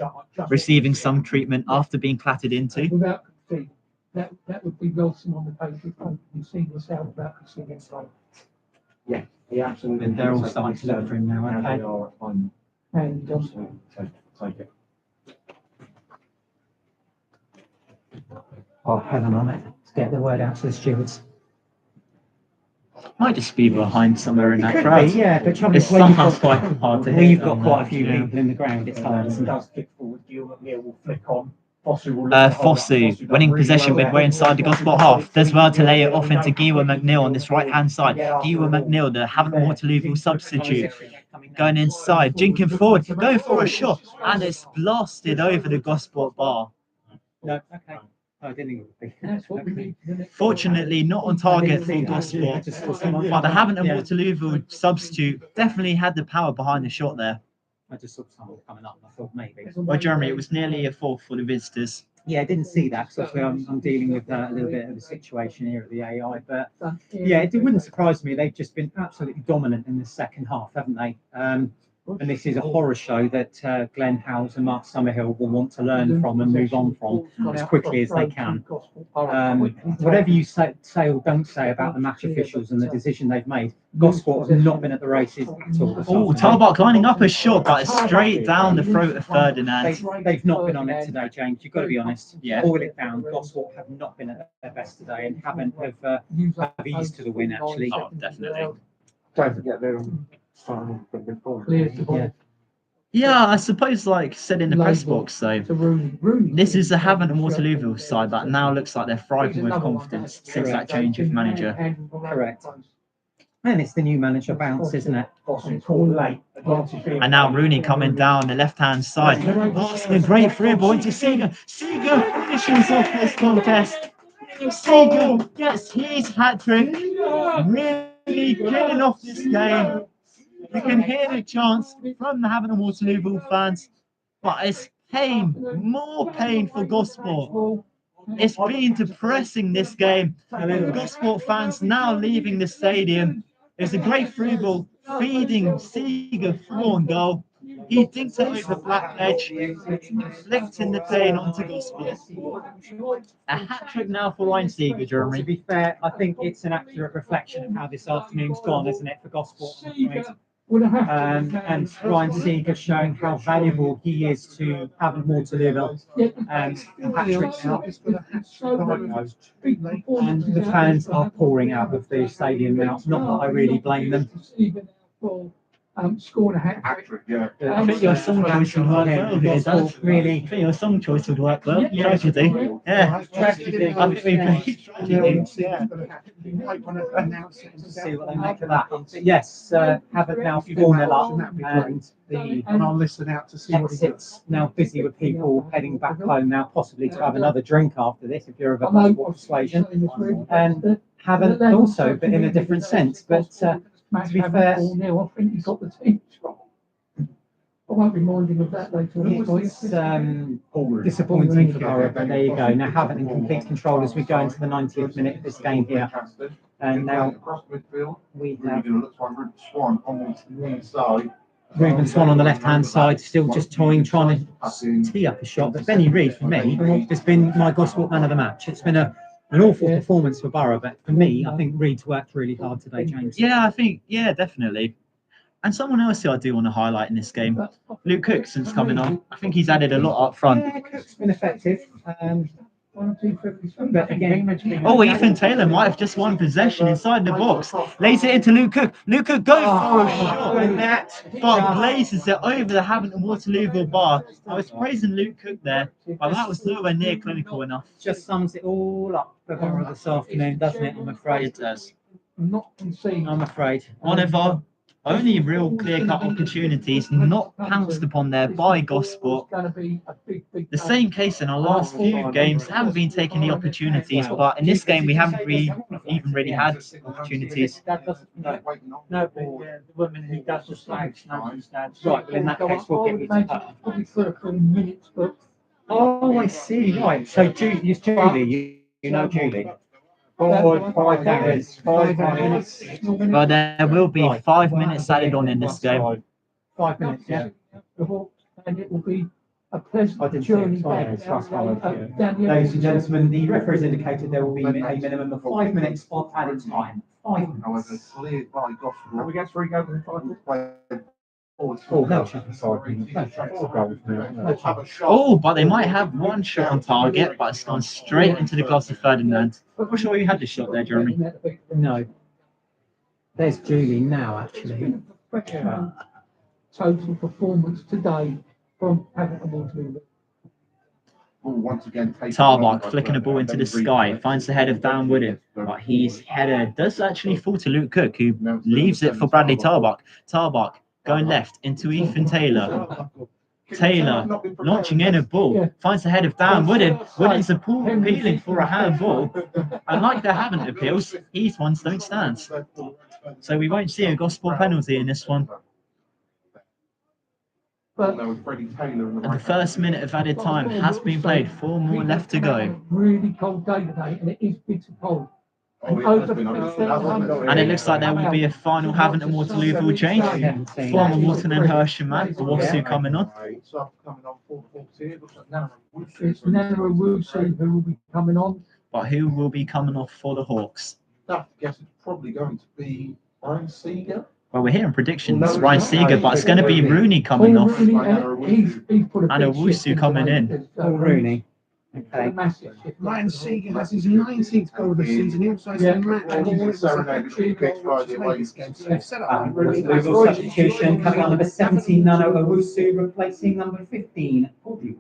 receiving some treatment after being clattered into. Without conceding, that would be Wilson on the page. You see this out without conceding. He absolutely. And they're all starting to look for him now, How okay? they are at home. And Take it. Oh, heaven on it. Let's get the word out to the stewards. Might just be behind somewhere in It that could crowd. be, yeah, but trouble It's is, when you've sometimes got, quite hard to when hit you've got on quite a that, few yeah. people in the ground, it's hard, He isn't it? does kick forward. Gil will flick on. Fosu will look to hold up. Fosu done winning really possession well midway there. inside the Gosport half. Does well to lay it off into Giwa McNeil on this right-hand side. Giwa McNeil, the Havant and Waterlooville substitute, going inside, jinking forward, going for a shot, and it's blasted over the Gosport bar. No, okay. Oh, I didn't even that's what we need. Fortunately, not on target for Gosport, but the Havant and Waterlooville substitute definitely had the power behind the shot there. I just saw someone coming up and I thought maybe. Well, Jeremy, it was nearly a fourth for the visitors. Yeah, I didn't see that because I'm dealing with a little bit of a situation here at the AI. But yeah, it wouldn't surprise me. They've just been absolutely dominant in the second half, haven't they? And this is a horror show that Glenn Howes and Mark Summerhill will want to learn from and move on from as quickly as they can. Whatever you say or don't say about the match officials and the decision they've made, Gosport have not been at the races at all. Oh, Tarbach lining up a shot, but it's straight down the throat of Ferdinand. They've not been on it today, James. You've got to be honest. Yeah. Boil it down. Gosport have not been at their best today and haven't have eased to the win, actually. Oh, definitely. Don't forget they're starting from before. Clears the ball. Yeah. Yeah, I suppose, like said in the press box, though, To Rooney. this is the Havant and Waterlooville side that now looks like they're thriving with confidence since that change of manager. Correct. And it's the new manager bounce, isn't it? Fosu caught late. And now Rooney coming down the left-hand side. Passing a great free ball into Seeger. Seeger finishes off this contest. Seeger gets his hat-trick. Really killing off this game. You can hear the chants from the Havant and Waterlooville fans. But it's pain, more pain for Gosport. It's been depressing, this game. Gosport fans now leaving the stadium. There's a great free ball feeding Seeger through on goal. He dinked it over black edge, inflicting the pain onto Gosport. A hat-trick now for Ryan Seeger, To Jeremy. be fair, I think it's an accurate reflection of how this afternoon's gone, isn't it, for Gosport? And Ryan Seeger showing how valuable he is to Havant Waterlooville. And the fans are pouring out of the stadium now. Not that I really blame them. scoring a hat trick. I think your song choice would work well here, Dan. Really, I think your song choice would work well. Yeah. Tragedy. Yeah. Tragedy. I think we played tragedy. Yeah. See what they make of that. But yes, Havant now 4-0 up, and the And I'll listen out to see what he does. exit's now busy with people heading back home now, possibly to have another drink after this, if you're of a I know Gosport persuasion. and And Havant also, but in a different sense. But to be fair, 4-0, I think he's got the team strong. I won't remind him of that later. it was disappointing for Borough, but there you go. Now Havant in complete control as we go into the 90th minute of this game here. And now we have Ruben Swan on the left-hand side, still just trying to tee up a shot. But Benny Reid, for me, has been my Gosport man of the match. It's been an awful performance for Borough, but for me, I think Reid's worked really hard today, James. Yeah, I think, yeah, definitely. And someone else who I do want to highlight in this game, Luke Cook, since coming on. I think he's added a lot up front. Yeah, Cook's been effective. But again, Oh, Ethan Taylor might have just won possession inside the box. Lays it into Luke Cook. Luke Cook goes for a shot with that, but blazes it over the Havant and Waterlooville bar. I was praising Luke Cook there, but that was nowhere near clinical enough. just sums it all up for Borough this afternoon, doesn't it? I'm afraid. It does. Not conceding. I'm afraid. One of our only real clear-cut opportunities not pounced upon there by Gosport. It's gonna be a big The same case in our last few games, haven't been taking the opportunities, but in this game we haven't even really had opportunities. That doesn't, no, The woman who does the slags knows that. right, well in that case we'll get you to her. Probably 13 minutes, but Oh, I see, right. So Julie, it's Julie, you know Julie. 5 minutes. 5 minutes. But there will be 5 minutes added on in this game. 5 minutes, yeah. the Hawks, and it will be a I pleasant didn't see it. journey Sorry, back it's fast forward, yeah. down the Ladies and gentlemen, the referee has indicated there will be a minimum of 5 minutes of added time. 5 minutes. Cleared by Gosport. We get 3 goals in 5 minutes. Oh, no. Oh, but they might have one shot on target, but it's gone straight into the glass of Ferdinand. I'm not sure you had the shot there, Jeremy. No. There's Julie now, actually. Total performance today from Havant and Waterlooville. Once again, Tarbuck flicking the ball into the sky, finds the head of Dan Woodham, but his header does actually fall to Luke Cook, who leaves it for Bradley Tarbuck. Tarbuck going left into Ethan Taylor. Taylor launching in a ball, finds the head of Dan Woodham. Woodham's appealing for a handball. And like the Havant appeals, these ones don't stand. So we won't see a Gosport penalty in this one. But And the first minute of added time has been played. 4 more left to go. really cold day today, and it is bitter cold. And And it looks like there will be a final Havant and Waterlooville change. Former Walton and Hersham, the Wasu coming on. It's Nana Owusu who will be coming on. But who will be coming off for the Hawks? I guess it's probably going to be Ryan Seeger. Well, we're hearing predictions. Ryan Seeger, but it's going to be Rooney coming Paul off. Rooney, and he's put a And big Owusu shift in coming today. in. There's, Paul Rooney. a Okay. massive shift. Ryan Seeger has his 19th goal of the season. He also has Yeah. a match. And he was a hat-trick goal, which made this game. So they've set up really nice. Waterlooville substitution coming on number 17, Nano Owusu, replacing number 15, Paul Dewey.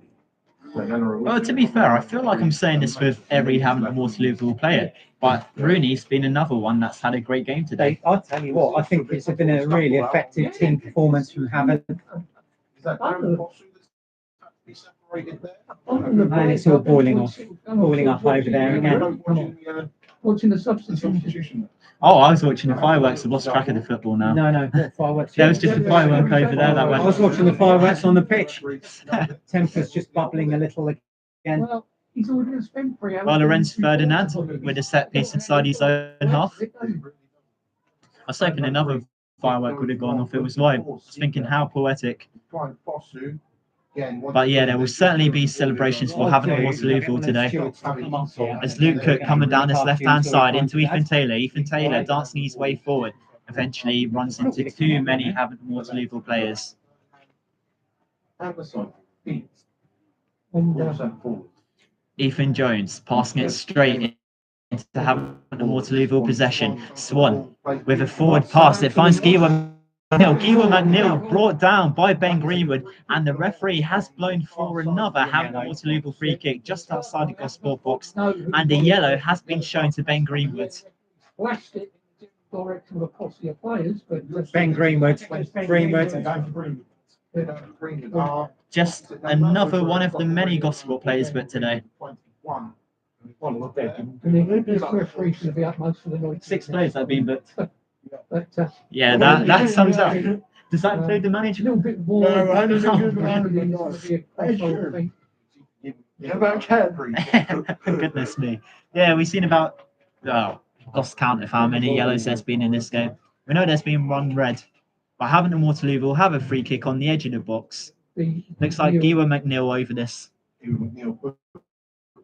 Well, to be fair, I feel like I'm saying this with every Havant and Waterlooville player, but Rooney's been another one that's had a great game today. I'll tell you what, I think it's been a really effective team performance from Havant. Is that Darren Foster that's be separated there? And it's all boiling up over there again. Watching the substitution. Oh, I was watching the fireworks. I've lost track of the football now. No, what fireworks? There was just a firework over there that I went. was watching the fireworks on the pitch. Temperature's just bubbling a little again. Well, he's already going to spend 3 hours. Well, Lorenz Ferdinand with a set piece inside his own half. I was hoping another firework would have gone off. It was white. I was thinking how poetic. But yeah, there will certainly be celebrations for Havant and Waterlooville today. As Luke Cook coming down his left-hand side into Ethan Taylor. Ethan Taylor dancing his way forward. Eventually runs into too many Havant and Waterlooville players. Ethan Jones passing it straight into Havant and Waterlooville possession. Swan with a forward pass. It finds Giwa Giwa McNeil brought down by Ben Greenwood, and the referee has blown for another Havant Waterlooville free kick just outside the Gosport box, and a yellow has been shown to Ben Greenwood. Flashed it in the direction of a posse of players, but Ben Greenwood. Just another one of the many Gosport players but today. And this referee should be utmost for the noise. 6 players that have been booked. But Yeah, that sums up. Does that include the a manager? little bit more. No, I don't think Goodness me. Yeah, we've seen about, lost count of how many yellows there's been in this game. We know there's been 1 red. But Havant and Waterloo will have a free kick on the edge of the box. Looks like Giwa McNeil over this.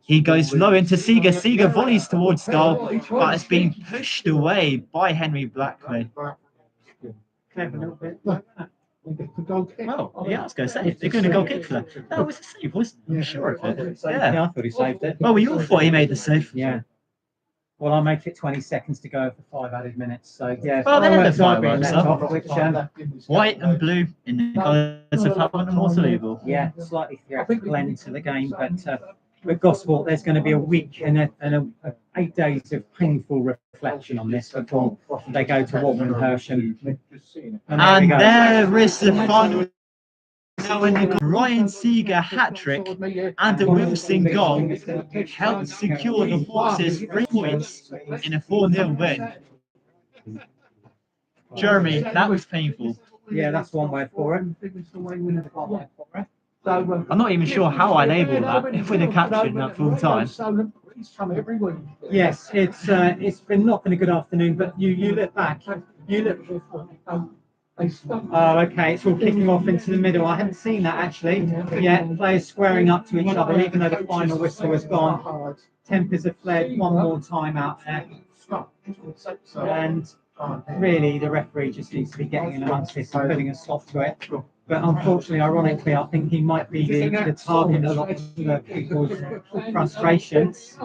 He goes low into Seeger. Seeger volleys towards goal, but it's being pushed away by Henry Blackway. Oh, yeah, I was going to say, they're going to goal kick for that. That was a save, wasn't it? I'm sure of it. Yeah, I thought he saved it. Well, we all thought he made the save. Yeah. Well, I'll make it 20 seconds to go for 5 added minutes. So, yeah. Well, they had the I'll be fireworks let up. off, which, White and blue in the colours of Havant and Waterloo. yeah, slightly theatrical end to the game, but with Gosport, there's going to be a week and 8 days of painful reflection on this before they go to Walton and Hersham. And there is the final. Now when the Ryan Seeger hat-trick and a Wilson goal helped secure the Hawks' 3 points in a 4-0 win. Jeremy, that was painful. Yeah, that's one word for it. I'm not even sure how I label that with a caption at full time. Yes, it's been not been a good afternoon, but you look back, Oh, okay, it's all kicking off into the middle. I haven't seen that actually. Yeah, players squaring up to each other, even though the final whistle has gone. Tempers have fled one more time out there. And really, the referee just needs to be getting in amongst this and putting a stop to it. But unfortunately, ironically, I think he might be the target of a lot of people's frustrations.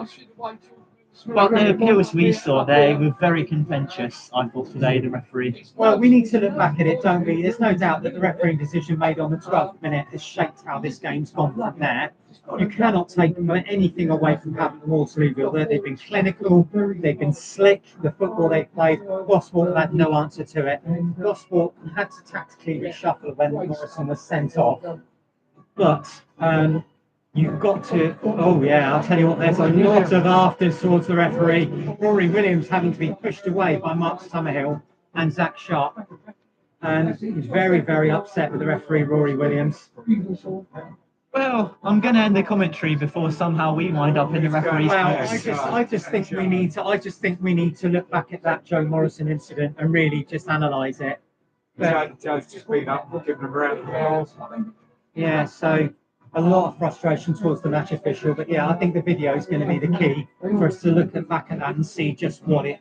But the appeals we saw, they were very contentious, I thought, today, the referee. Well, we need to look back at it, don't we? There's no doubt that the refereeing decision made on the 12th minute has shaped how this game's gone from there. You cannot take anything away from Havant and Waterlooville. They've been clinical, they've been slick, the football they played, Gosport had no answer to it. Gosport had to tactically reshuffle when Morrison was sent off. But you've got to, oh yeah, I'll tell you what, there's a lot of afters towards the referee. Rory Williams having to be pushed away by Mark Summerhill and Zach Sharp. And he's very, very upset with the referee, Rory Williams. Well, I'm going to end the commentary before somehow we wind up in the referee's Well, I just think we need to look back at that Joe Morrison incident and really just analyse it. Yeah, so a lot of frustration towards the match official, but yeah, I think the video is going to be the key for us to look back at that and see just what the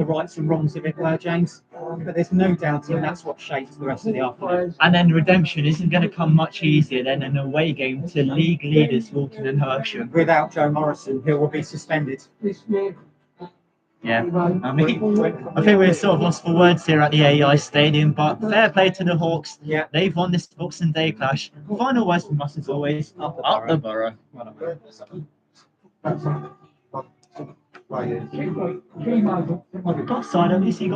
rights and wrongs of it were, James. But there's no doubting that's what shapes the rest of the afternoon. And then redemption isn't going to come much easier than an away game to league leaders Walton and Hersham. Without Joe Morrison, who will be suspended. Yeah, I mean, I think we're sort of lost for words here at the AEI Stadium, but fair play to the Hawks. Yeah, they've won this Boxing Day clash. Final words from us as always, up the borough. Offside, at least he got